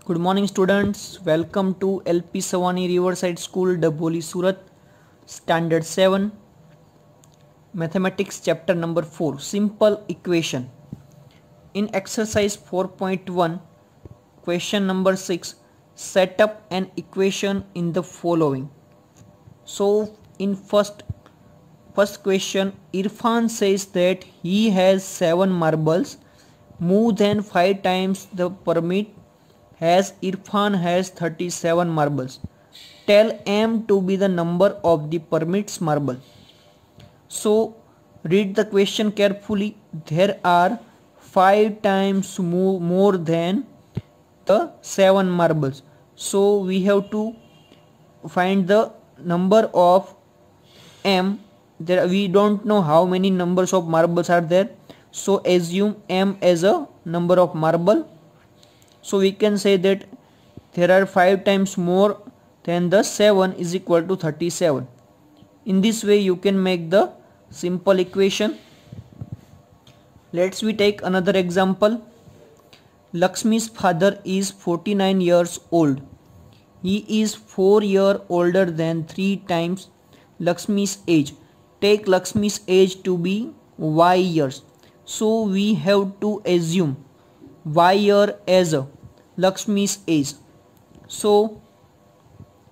Good morning students, welcome to LP Savani Riverside School, Daboli, Surat, Standard 7, Mathematics chapter number 4, Simple Equation. In exercise 4.1, question number 6, set up an equation in the following. So in first question, Irfan says that he has 7 marbles, more than 5 times the permit, as Irfan has 37 marbles. Tell M to be the number of the permits marble. So read the question carefully. There are 5 times more than the 7 marbles. So we have to find the number of M. There we don't know how many numbers of marbles are there. So assume M as a number of marble. So we can say that there are 5 times more than the 7 is equal to 37. In this way you can make the simple equation. Let's we take another example. Lakshmi's father is 49 years old. He is 4 years older than 3 times Lakshmi's age. Take Lakshmi's age to be Y years. So we have to assume Y year as Lakshmi's age. So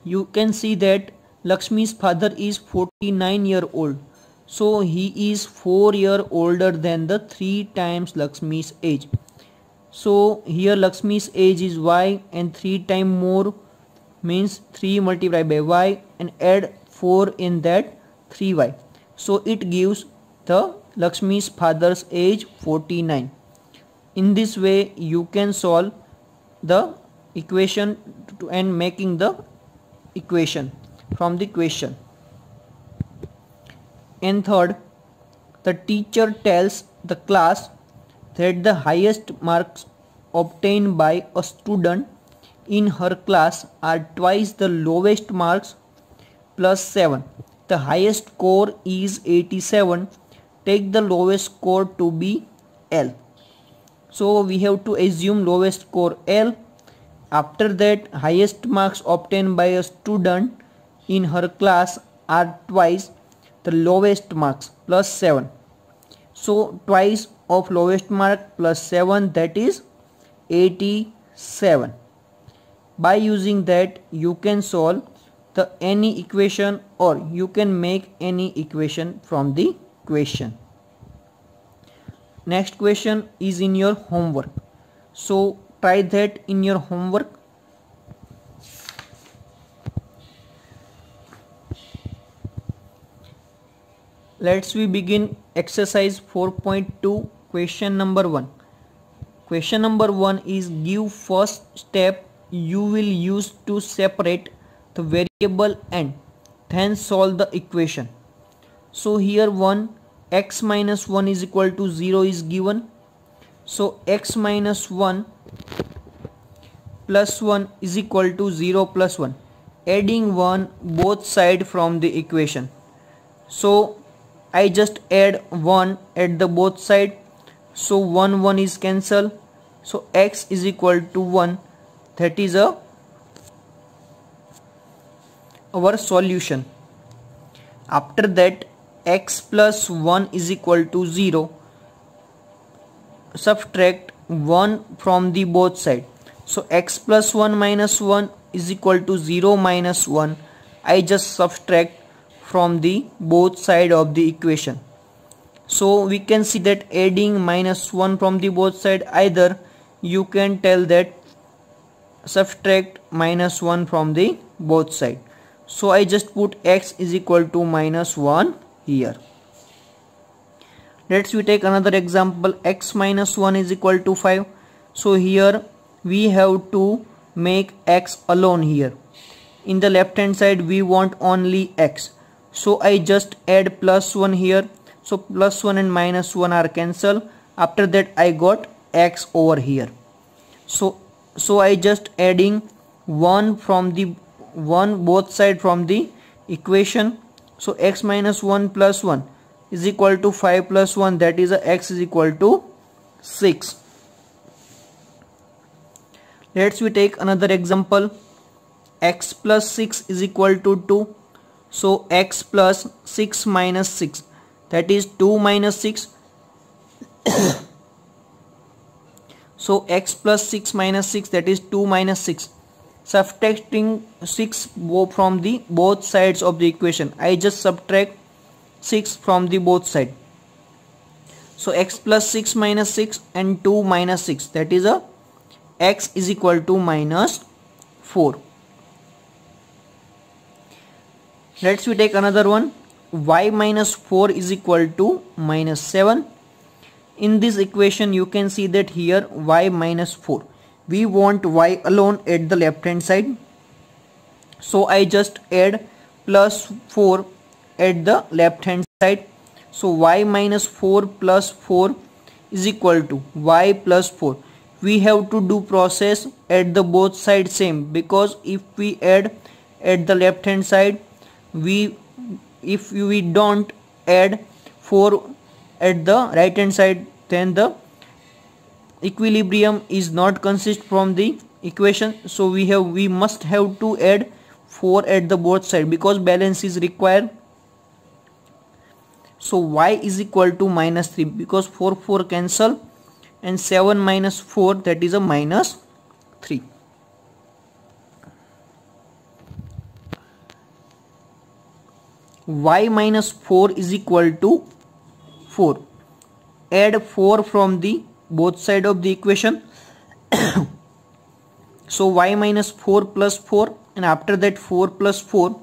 you can see that Lakshmi's father is 49 years old. So he is 4 years older than the 3 times Lakshmi's age. So here Lakshmi's age is Y and 3 times more means 3 multiplied by Y and add 4 in that 3Y. So it gives the Lakshmi's father's age 49. In this way you can solve the equation and making the equation from the question. And third, the teacher tells the class that the highest marks obtained by a student in her class are twice the lowest marks plus 7. The highest score is 87. Take the lowest score to be L. So we have to assume lowest score L. After that, highest marks obtained by a student in her class are twice the lowest marks plus 7. So twice of lowest mark plus 7, that is 87. By using that you can solve the any equation or you can make any equation from the question. Next question is in your homework. So try that in your homework. Let's we begin exercise 4.2, question number 1. Question number 1 is give first step you will use to separate the variable and then solve the equation. So here x minus 1 is equal to 0 is given. So x minus 1 plus 1 is equal to 0 plus 1. Adding 1 both sides from the equation. So I just add 1 at the both side. So 1 is cancelled. So x is equal to 1. That is our solution. After that, x plus 1 is equal to 0. Subtract 1 from the both side. So x plus 1 minus 1 is equal to 0 minus 1. I just subtract from the both side of the equation. So we can see that adding minus 1 from the both side, either you can tell that subtract minus 1 from the both side. So I just put x is equal to minus 1 here. Let's we take another example. X minus 1 is equal to 5. So here we have to make x alone here. In the left hand side we want only x. So I just add plus 1 here. So plus 1 and minus 1 are cancelled. After that I got x over here. So I just adding 1 from the both side from the equation. So x minus 1 plus 1 is equal to 5 plus 1, that is x is equal to 6. Let's we take another example. X plus 6 is equal to 2. So x plus 6 minus 6, that is 2 minus 6. So x plus 6 minus 6, that is 2 minus 6. Subtracting 6 from the both sides of the equation. I just subtract 6 from the both side. So x plus 6 minus 6 and 2 minus 6, that is a x is equal to minus 4. Let's we take another one. Y minus 4 is equal to minus 7. In this equation you can see that here y minus 4. We want y alone at the left hand side. So I just add plus 4 at the left hand side. So y minus 4 plus 4 is equal to y plus 4. We have to do process at the both sides same, because if we add at the left hand side, if we don't add 4 at the right hand side, then the equilibrium is not consist from the equation. So we must have to add 4 at the both side, because balance is required. So y is equal to minus 3, because 4 cancel, and 7 minus 4, that is a minus 3. Y minus 4 is equal to 4. Add 4 from the both side of the equation. So y minus 4 plus 4, and after that 4 plus 4,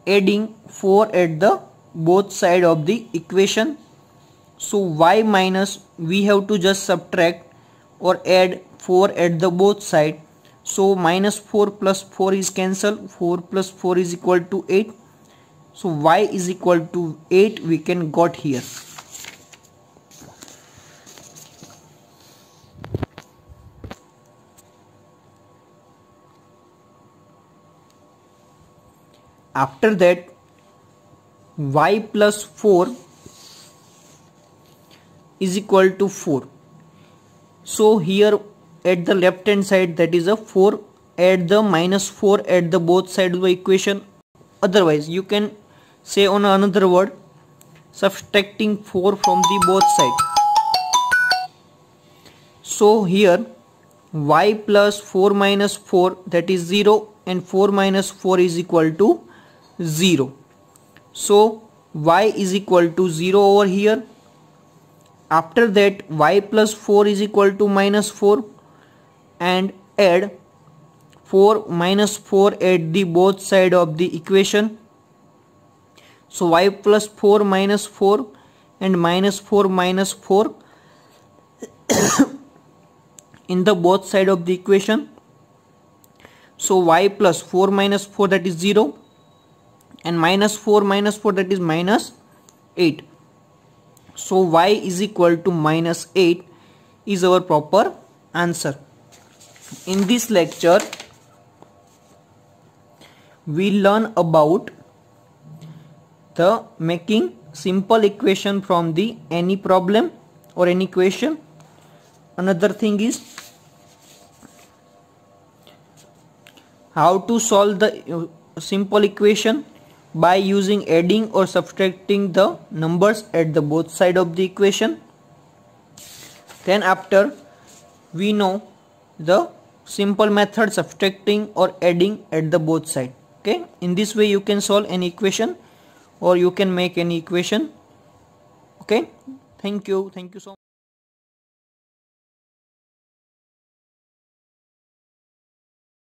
adding 4 at the both side of the equation. So y minus, we have to just subtract or add 4 at the both side. So minus 4 plus 4 is cancelled. 4 plus 4 is equal to 8. So y is equal to 8 we can got here. After that, y plus 4 is equal to 4. So here at the left hand side, that is a 4, add the minus 4 at the both sides of the equation. Otherwise you can say on another word, subtracting 4 from the both sides. So here y plus 4 minus 4, that is 0, and 4 minus 4 is equal to 0. So y is equal to 0 over here. After that, y plus 4 is equal to minus 4, and add 4 minus 4 at the both side of the equation. So y plus 4 minus 4 and minus 4 minus 4 in the both side of the equation. So y plus 4 minus 4, that is 0, and minus 4 minus 4, that is minus 8. So y is equal to minus 8 is our proper answer. In this lecture we learn about the making simple equation from the any problem or any question. Another thing is how to solve the simple equation by using adding or subtracting the numbers at the both side of the equation. Then after, we know the simple method subtracting or adding at the both side. Okay, in this way you can solve any equation or you can make any equation. Okay, thank you so much.